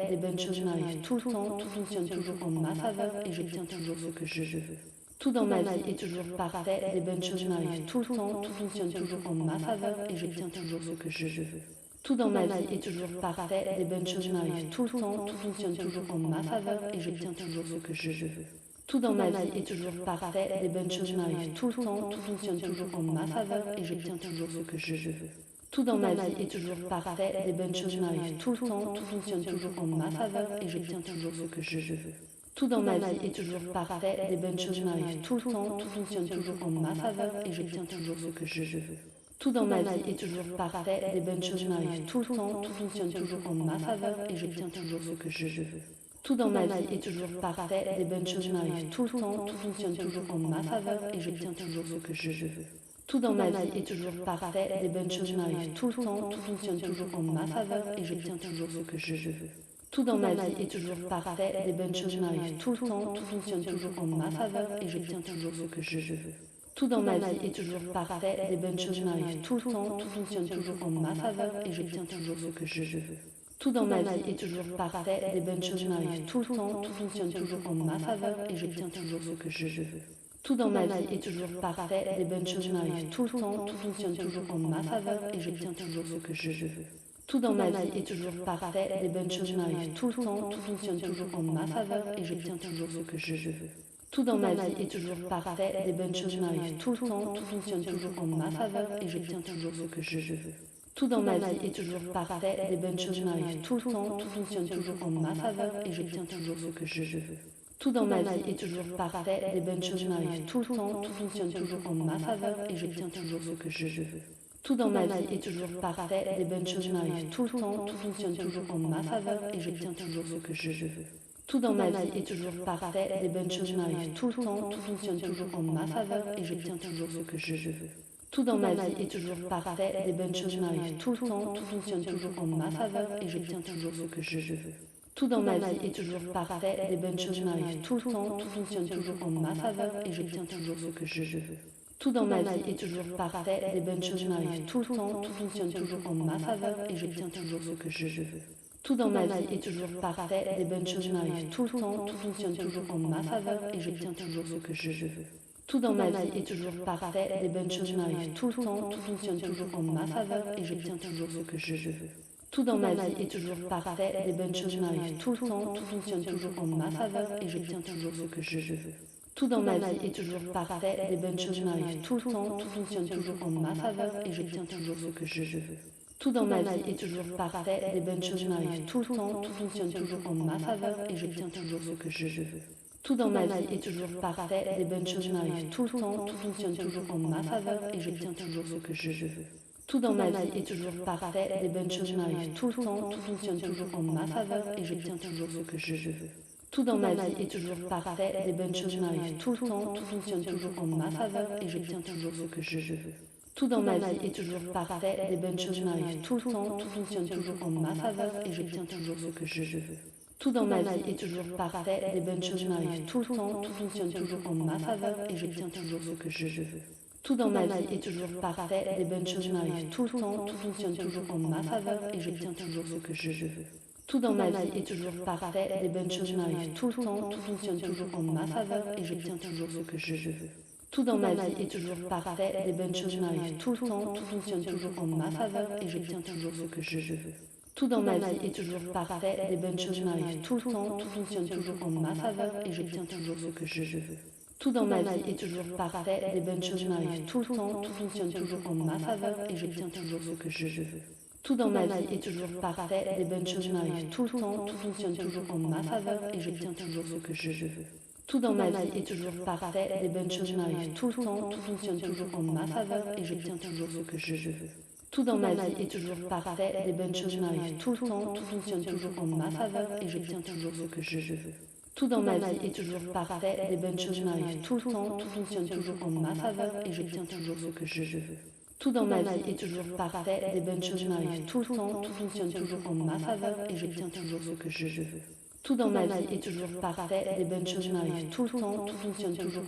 les bonnes choses m'arrivent tout le temps, tout fonctionne toujours en ma faveur et j'obtiens toujours ce que je veux. Tout dans ma vie est toujours parfait, les bonnes choses m'arrivent tout le temps, tout fonctionne toujours en ma faveur et j'obtiens toujours ce que je veux. Tout dans ma vie est toujours parfait, les bonnes choses m'arrivent tout le temps, tout fonctionne toujours en ma faveur et j'obtiens toujours ce que je veux. Tout dans ma vie est toujours parfait, les bonnes choses m'arrivent tout le temps, tout fonctionne toujours en ma faveur et j'obtiens toujours ce que je veux. Tout dans ma vie est toujours parfait, les bonnes choses m'arrivent tout le temps, tout fonctionne toujours en ma faveur et j'obtiens toujours ce que je veux. Tout dans ma vie est toujours parfait, les bonnes choses m'arrivent tout le temps, tout fonctionne toujours en ma faveur et j'obtiens toujours ce que je veux. Tout dans ma vie est toujours parfait, les bonnes choses m'arrivent tout le temps, tout fonctionne toujours en ma faveur et j'obtiens toujours ce que je veux. Tout dans ma vie est toujours parfait, les bonnes choses m'arrivent tout le temps, tout fonctionne toujours en ma faveur et j'obtiens toujours ce que je veux. Tout dans ma vie est toujours parfait, les bonnes choses m'arrivent tout le temps, tout fonctionne toujours en ma faveur et j'obtiens toujours ce que je veux. Tout dans ma vie est toujours parfait, les bonnes choses m'arrivent tout le temps, tout fonctionne toujours en ma faveur et j'obtiens toujours ce que je veux. Tout dans ma vie est toujours parfait, les bonnes choses m'arrivent tout le temps, tout fonctionne toujours en ma faveur et j'obtiens toujours ce que je veux. Tout dans ma vie est toujours parfait, les bonnes choses m'arrivent tout le temps, tout fonctionne toujours en ma faveur et j'obtiens toujours ce que je veux. Tout dans ma vie est toujours parfait, les bonnes choses m'arrivent tout le temps, tout fonctionne toujours en ma faveur et j'obtiens toujours ce que je veux. Tout dans ma vie est toujours parfait, les bonnes choses m'arrivent tout le temps, tout fonctionne toujours en ma faveur et j'obtiens toujours ce que je veux. Tout dans ma vie est toujours parfait, les bonnes choses m'arrivent tout le temps, tout fonctionne toujours en ma faveur et j'obtiens toujours ce que je veux. Tout dans ma vie est toujours parfait, les bonnes choses m'arrivent tout le temps, tout fonctionne toujours en ma faveur et j'obtiens toujours ce que je veux. Tout dans ma vie est toujours parfait, les bonnes choses m'arrivent tout le temps, tout fonctionne toujours en ma faveur et j'obtiens toujours ce que je veux. Tout dans ma vie est toujours parfait, les bonnes choses m'arrivent tout le temps, tout fonctionne toujours en ma faveur et j'obtiens toujours ce que je veux. Tout dans ma vie est toujours parfait, les bonnes choses m'arrivent tout le temps, tout fonctionne toujours en ma faveur et j'obtiens toujours ce que je veux. Tout dans ma vie est toujours parfait, les bonnes choses m'arrivent tout le temps, tout fonctionne toujours en ma faveur et j'obtiens toujours ce que je veux. Tout dans ma vie est toujours parfait, les bonnes choses m'arrivent tout le temps, tout fonctionne toujours en ma faveur et j'obtiens toujours ce que je veux. Tout dans ma vie est toujours parfait, les bonnes choses m'arrivent tout le temps, tout fonctionne toujours en ma faveur et j'obtiens toujours ce que je veux. Tout dans ma vie est toujours parfait, les bonnes choses m'arrivent tout le temps, tout fonctionne toujours en ma faveur et j'obtiens toujours ce que je veux. Tout dans ma vie est toujours parfait, les bonnes choses m'arrivent tout le temps, tout fonctionne toujours en ma faveur et j'obtiens toujours ce que je veux. Tout dans ma vie est toujours parfait, les bonnes choses m'arrivent tout le temps, tout fonctionne toujours en ma faveur et j'obtiens toujours ce que je veux. Tout dans ma vie est toujours parfait, les bonnes choses m'arrivent tout le temps, tout fonctionne toujours en ma faveur et j'obtiens toujours ce que je veux. Tout dans ma vie est toujours parfait, les bonnes choses m'arrivent tout le temps, tout fonctionne toujours en ma faveur et j'obtiens toujours ce que je veux. Tout dans ma vie est toujours parfait, les bonnes choses m'arrivent tout le temps, tout fonctionne toujours en ma faveur et j'obtiens toujours ce que je veux. Tout dans ma vie est toujours parfait, les bonnes choses m'arrivent tout le temps, tout fonctionne toujours en ma faveur et j'obtiens toujours ce que je veux. Tout dans ma vie est toujours parfait, les bonnes choses m'arrivent tout le temps, tout fonctionne toujours en ma faveur et j'obtiens toujours ce que je veux. Tout dans ma vie est toujours parfait, les bonnes choses m'arrivent tout le temps, tout fonctionne toujours en ma faveur et j'obtiens toujours ce que je veux. Tout dans ma vie est toujours parfait, les bonnes choses m'arrivent tout le temps, tout fonctionne toujours en ma faveur et j'obtiens toujours ce que je veux. Tout dans ma vie est toujours parfait, les bonnes choses m'arrivent tout le temps, tout fonctionne toujours en ma faveur et j'obtiens toujours ce que je veux. Tout dans ma vie est toujours parfait, les bonnes choses m'arrivent tout le temps, tout fonctionne toujours en ma faveur et j'obtiens toujours ce que je veux. Tout dans ma vie est toujours parfait, les bonnes choses m'arrivent tout le temps, tout fonctionne toujours en ma faveur et j'obtiens toujours ce que je veux. Tout dans ma vie est toujours parfait, les bonnes choses m'arrivent tout le temps, tout fonctionne toujours en ma faveur et j'obtiens toujours ce que je veux. Tout dans ma vie est toujours parfait, les bonnes choses m'arrivent tout le temps, tout fonctionne toujours en ma faveur et j'obtiens toujours ce que je veux. Tout dans ma vie est toujours parfait, les bonnes choses m'arrivent tout le temps, tout fonctionne toujours en ma faveur et j'obtiens toujours ce que je veux. Tout dans ma vie est toujours parfait, les bonnes choses m'arrivent tout le temps, tout fonctionne toujours en ma faveur et j'obtiens toujours ce que je veux. Tout dans ma vie est toujours parfait, les bonnes choses m'arrivent tout le temps, tout fonctionne toujours en ma faveur et j'obtiens toujours ce que je veux. Tout dans ma vie est toujours parfait, les bonnes choses m'arrivent tout le temps, tout fonctionne toujours en ma faveur et j'obtiens toujours ce que je veux. Tout dans ma vie est toujours parfait, les bonnes choses m'arrivent tout le temps, tout fonctionne toujours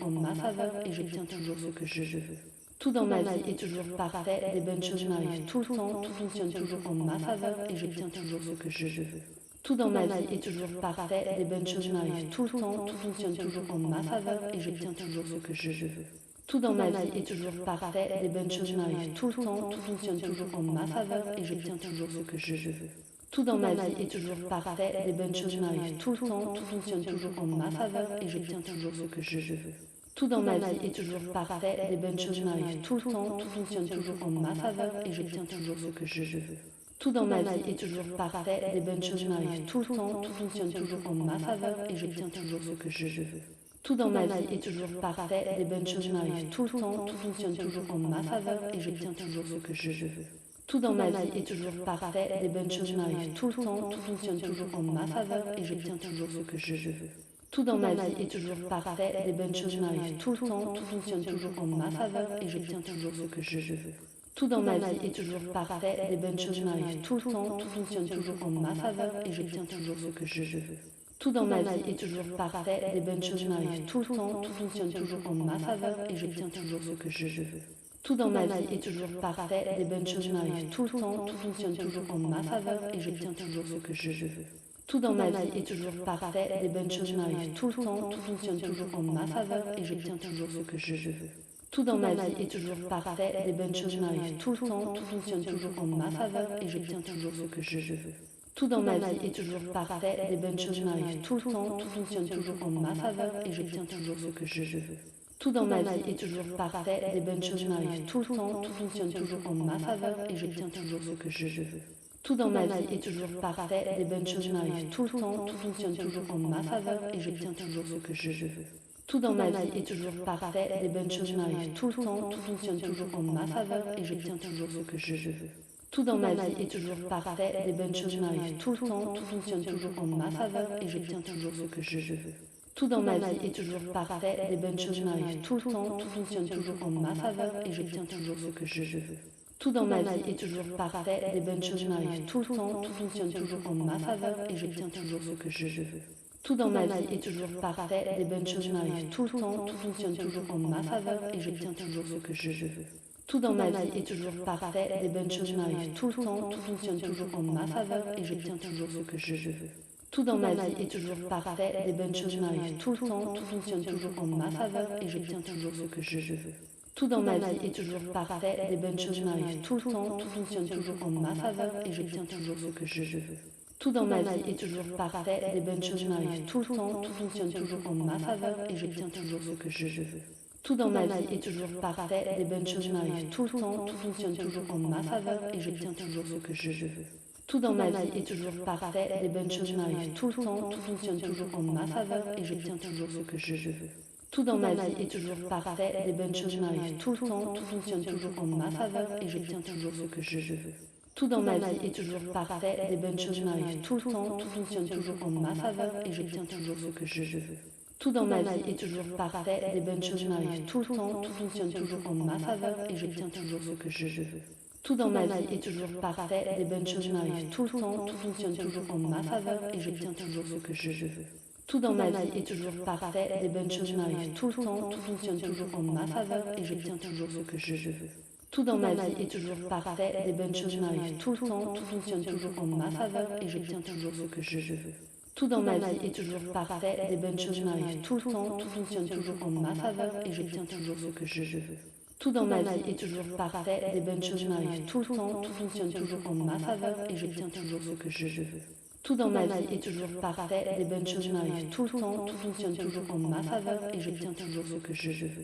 en ma faveur et j'obtiens toujours ce que je veux. Tout dans ma vie est toujours parfait, les bonnes choses m'arrivent tout le temps, tout fonctionne toujours en ma faveur et j'obtiens toujours ce que je veux. Tout dans ma vie est toujours parfait, les bonnes choses m'arrivent tout le temps, tout fonctionne toujours en ma faveur et j'obtiens toujours ce que je veux. Tout dans ma vie est toujours parfait, les bonnes choses m'arrivent tout le temps, tout fonctionne toujours en ma faveur et j'obtiens toujours ce que je veux. Tout dans ma vie est toujours parfait, les bonnes choses m'arrivent tout le temps, tout fonctionne toujours en ma faveur et j'obtiens toujours ce que je veux. Tout dans ma vie est toujours parfait, les bonnes choses m'arrivent tout le temps, tout fonctionne toujours en ma faveur et j'obtiens toujours ce que je veux. Tout dans ma vie est toujours parfait, les bonnes choses m'arrivent tout le temps, tout fonctionne toujours en ma faveur et j'obtiens toujours ce que je veux. Tout dans ma vie est toujours parfait, les bonnes choses m'arrivent tout le temps, tout fonctionne toujours en ma faveur et j'obtiens toujours ce que je veux. Tout dans ma vie est toujours parfait, les bonnes choses m'arrivent tout le temps, tout fonctionne toujours en ma faveur et j'obtiens toujours ce que je veux. Tout dans ma vie est toujours parfait, les bonnes choses m'arrivent tout le temps, tout fonctionne toujours en ma faveur et j'obtiens toujours ce que je veux. Tout dans ma vie est toujours parfait, les bonnes choses m'arrivent tout le temps, tout fonctionne toujours en ma faveur et j'obtiens toujours ce que je veux. Tout dans ma vie est toujours parfait, les bonnes choses m'arrivent tout le temps, tout fonctionne toujours en ma faveur et j'obtiens toujours ce que je veux. Tout dans ma vie est toujours parfait, les bonnes choses m'arrivent tout le temps, tout fonctionne toujours en ma faveur et j'obtiens toujours ce que je veux. Tout dans ma vie est toujours parfait, les bonnes choses m'arrivent tout le temps, tout fonctionne toujours en ma faveur et j'obtiens toujours ce que je veux. Tout dans ma vie est toujours parfait, les bonnes choses m'arrivent tout le temps, tout fonctionne toujours en ma faveur et j'obtiens toujours ce que je veux. Tout dans ma vie est toujours parfait, les bonnes choses m'arrivent tout le temps, tout fonctionne toujours en ma faveur et j'obtiens toujours ce que je veux. Tout dans ma vie est toujours parfait, les bonnes choses m'arrivent tout le temps, tout fonctionne toujours en ma faveur et j'obtiens toujours ce que je veux. Tout dans ma vie est toujours parfait, les bonnes choses m'arrivent tout le temps, tout fonctionne toujours en ma faveur et j'obtiens toujours ce que je veux. Tout dans ma vie est toujours parfait, les bonnes choses m'arrivent tout le temps, tout fonctionne toujours en ma faveur et j'obtiens toujours ce que je veux. Tout dans ma vie est toujours parfait, les bonnes choses m'arrivent tout le temps, tout fonctionne toujours en ma faveur et j'obtiens toujours ce que je veux. Tout dans ma vie est toujours parfait, les bonnes choses m'arrivent tout le temps, tout fonctionne toujours en ma faveur et j'obtiens toujours ce que je veux. Tout dans ma vie est toujours parfait, les bonnes choses m'arrivent tout le temps, tout fonctionne toujours en ma faveur et j'obtiens toujours ce que je veux. Tout dans ma vie est toujours parfait, les bonnes choses m'arrivent tout le temps, tout fonctionne toujours en ma faveur et j'obtiens toujours ce que je veux. Tout dans ma vie est toujours parfait, les bonnes choses m'arrivent tout le temps, tout fonctionne toujours en ma faveur et j'obtiens toujours ce que je veux. Tout dans ma vie est toujours parfait, les bonnes choses m'arrivent tout le temps, tout fonctionne toujours en ma faveur et j'obtiens toujours ce que je veux. Tout dans ma vie est toujours parfait, les bonnes choses m'arrivent tout le temps, tout fonctionne toujours en ma faveur et j'obtiens toujours ce que je veux. Tout dans ma vie est toujours parfait, les bonnes choses m'arrivent tout le temps, tout fonctionne toujours en ma faveur et j'obtiens toujours ce que je veux. Tout dans ma vie est toujours parfait, les bonnes choses m'arrivent tout le temps, tout fonctionne toujours en ma faveur et j'obtiens toujours ce que je veux. Tout dans ma vie est toujours parfait, les bonnes choses m'arrivent tout le temps, tout fonctionne toujours en ma faveur et j'obtiens toujours ce que je veux. Tout dans ma vie est toujours parfait, les bonnes choses m'arrivent tout le temps, tout fonctionne toujours en ma faveur et j'obtiens toujours ce que je veux. Tout dans ma vie est toujours parfait, les bonnes choses m'arrivent tout le temps, tout fonctionne toujours en ma faveur et j'obtiens toujours ce que je veux. Tout dans ma vie est toujours parfait, les bonnes choses m'arrivent tout le temps, tout fonctionne toujours en ma faveur et j'obtiens toujours ce que je veux. Tout dans ma vie est toujours parfait, les bonnes choses m'arrivent tout le temps, tout fonctionne toujours en ma faveur et j'obtiens toujours ce que je veux. Tout dans ma vie est toujours parfait, les bonnes choses m'arrivent tout le temps, tout fonctionne toujours en ma faveur et j'obtiens toujours ce que je veux. Tout dans ma vie est toujours parfait, les bonnes choses m'arrivent tout le temps, tout fonctionne toujours en ma faveur et j'obtiens toujours ce que je veux. Tout dans ma vie est toujours parfait, les bonnes choses m'arrivent tout le temps, tout fonctionne toujours en ma faveur et j'obtiens toujours ce que je veux. Tout dans ma vie est toujours parfait, les bonnes choses m'arrivent tout le temps, tout fonctionne toujours en ma faveur et j'obtiens toujours ce que je veux. Tout dans ma vie est toujours parfait, les bonnes choses m'arrivent tout le temps, tout fonctionne toujours en ma faveur et j'obtiens toujours ce que je veux. Tout dans ma vie est toujours parfait, les bonnes choses m'arrivent tout le temps, tout fonctionne toujours en ma faveur et j'obtiens toujours ce que je veux.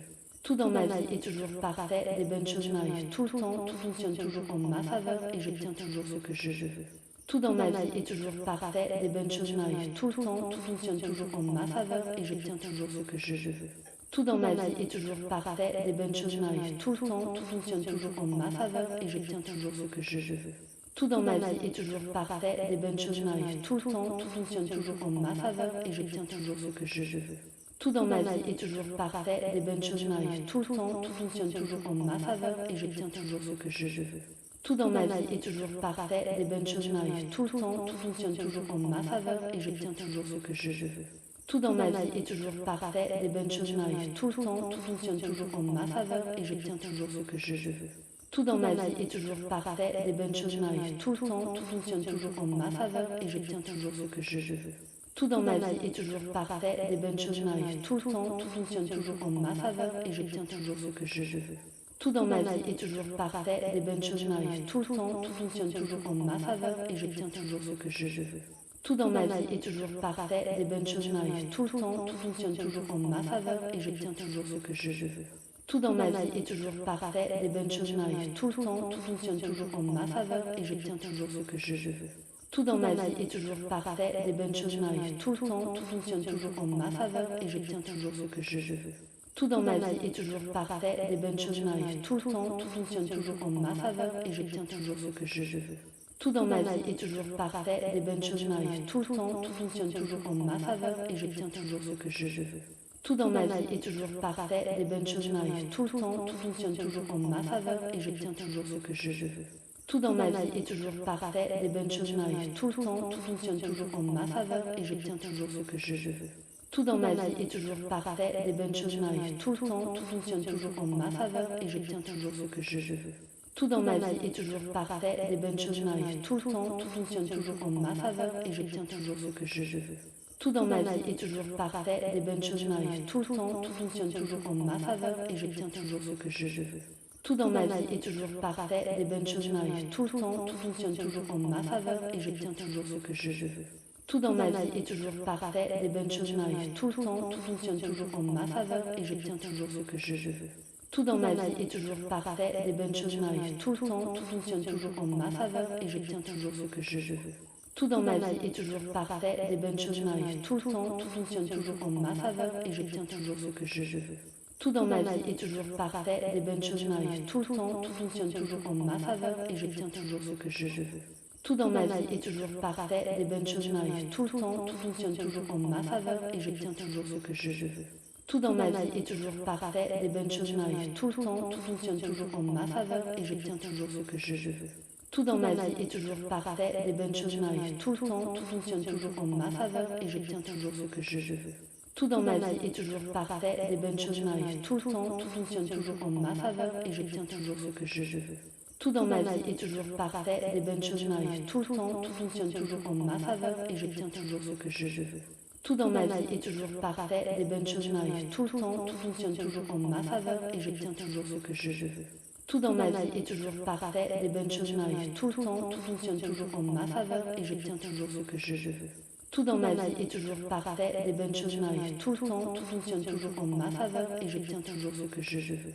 Tout dans ma vie est toujours parfait, les bonnes choses m'arrivent tout le temps, tout fonctionne toujours en ma faveur et j'obtiens toujours ce que je veux. Tout dans ma vie est toujours parfait, les bonnes choses m'arrivent tout le temps, tout fonctionne toujours en ma faveur et j'obtiens toujours ce que je veux. Tout dans ma vie est toujours parfait, les bonnes choses m'arrivent tout le temps, tout fonctionne toujours en ma faveur et j'obtiens toujours ce que je veux. Tout dans ma vie est toujours parfait, les bonnes choses m'arrivent tout le temps, tout fonctionne toujours en ma faveur et j'obtiens toujours ce que je veux. Tout dans ma vie est toujours parfait, les bonnes choses m'arrivent tout le temps, tout fonctionne toujours en ma faveur et j'obtiens toujours ce que je veux. Tout dans ma vie est toujours parfait, les bonnes choses m'arrivent tout le temps, tout fonctionne toujours en ma faveur et j'obtiens toujours ce que je veux. Tout dans ma vie est toujours parfait, les bonnes choses m'arrivent tout le temps, tout fonctionne toujours en ma faveur et j'obtiens toujours ce que je veux. Tout dans ma vie est toujours parfait, les bonnes choses m'arrivent tout le temps, tout fonctionne toujours en ma faveur et j'obtiens toujours ce que je veux. Tout dans ma vie est toujours parfait, les bonnes choses m'arrivent tout le temps, tout fonctionne toujours en ma faveur et j'obtiens toujours ce que je veux. Tout dans ma vie est toujours parfait, les bonnes choses m'arrivent tout le temps, tout fonctionne toujours en ma faveur et j'obtiens toujours ce que je veux. Tout dans ma vie est toujours parfait, les bonnes choses m'arrivent tout le temps, tout fonctionne toujours en ma faveur et j'obtiens toujours ce que je veux. Tout dans ma vie est toujours parfait, les bonnes choses m'arrivent tout le temps, tout fonctionne toujours en ma faveur et j'obtiens toujours ce que je veux. Tout dans ma vie est toujours parfait, les bonnes choses m'arrivent tout le temps, tout fonctionne toujours en ma faveur et j'obtiens toujours ce que je veux. Tout dans ma vie est toujours parfait, les bonnes choses m'arrivent tout le temps, tout fonctionne toujours en ma faveur et j'obtiens toujours ce que je veux. Tout dans ma vie est toujours parfait, les bonnes choses m'arrivent tout le temps, tout fonctionne toujours en ma faveur et j'obtiens toujours ce que je veux. Tout dans ma vie est toujours parfait, les bonnes choses m'arrivent tout le temps, tout fonctionne toujours en ma faveur et j'obtiens toujours ce que je veux. Tout dans ma vie est toujours parfait, les bonnes choses m'arrivent tout le temps, tout fonctionne toujours en ma faveur et j'obtiens toujours ce que je veux. Tout dans ma vie est toujours parfait, les bonnes choses m'arrivent tout le temps, tout fonctionne toujours en ma faveur et j'obtiens toujours ce que je veux. Tout dans ma vie est toujours parfait, les bonnes choses m'arrivent tout le temps, tout fonctionne toujours en ma faveur et j'obtiens toujours ce que je veux. Tout dans ma vie est toujours parfait, les bonnes choses m'arrivent tout le temps, tout fonctionne toujours en ma faveur et j'obtiens toujours ce que je veux. Tout dans ma vie est toujours parfait, les bonnes choses m'arrivent tout le temps, tout fonctionne toujours en ma faveur et j'obtiens toujours ce que je veux. Tout dans ma vie est toujours parfait, les bonnes choses m'arrivent tout le temps, tout fonctionne toujours en ma faveur et j'obtiens toujours ce que je veux. Tout dans ma vie est toujours parfait, les bonnes choses m'arrivent tout le temps, tout fonctionne toujours en ma faveur et j'obtiens toujours ce que je veux. Tout dans ma vie est toujours parfait, les bonnes choses m'arrivent tout le temps, tout fonctionne toujours en ma faveur et j'obtiens toujours ce que je veux. Tout dans ma vie est toujours parfait, les bonnes choses m'arrivent tout le temps, tout fonctionne toujours en ma faveur et j'obtiens toujours ce que je veux. Tout dans ma vie est toujours parfait, les bonnes choses m'arrivent tout le temps, tout fonctionne toujours en ma faveur et j'obtiens toujours ce que je veux. Tout dans ma vie est toujours parfait, les bonnes choses m'arrivent tout le temps, tout fonctionne toujours en ma faveur et j'obtiens toujours ce que je veux. Tout dans ma vie est toujours parfait, les bonnes choses m'arrivent tout le temps, tout fonctionne toujours en ma faveur et j'obtiens toujours ce que je veux. Tout dans ma vie est toujours parfait, les bonnes choses m'arrivent tout le temps, tout fonctionne toujours en ma faveur et j'obtiens toujours ce que je veux. Tout dans ma vie est toujours parfait, les bonnes choses m'arrivent tout le temps, tout fonctionne toujours en ma faveur et j'obtiens toujours ce que je veux. Tout dans ma vie est toujours parfait, les bonnes choses m'arrivent tout le temps, tout fonctionne toujours en ma faveur et j'obtiens toujours ce que je veux. Tout dans ma vie est toujours parfait, les bonnes choses m'arrivent tout le temps, tout fonctionne toujours en ma faveur et j'obtiens toujours ce que je veux.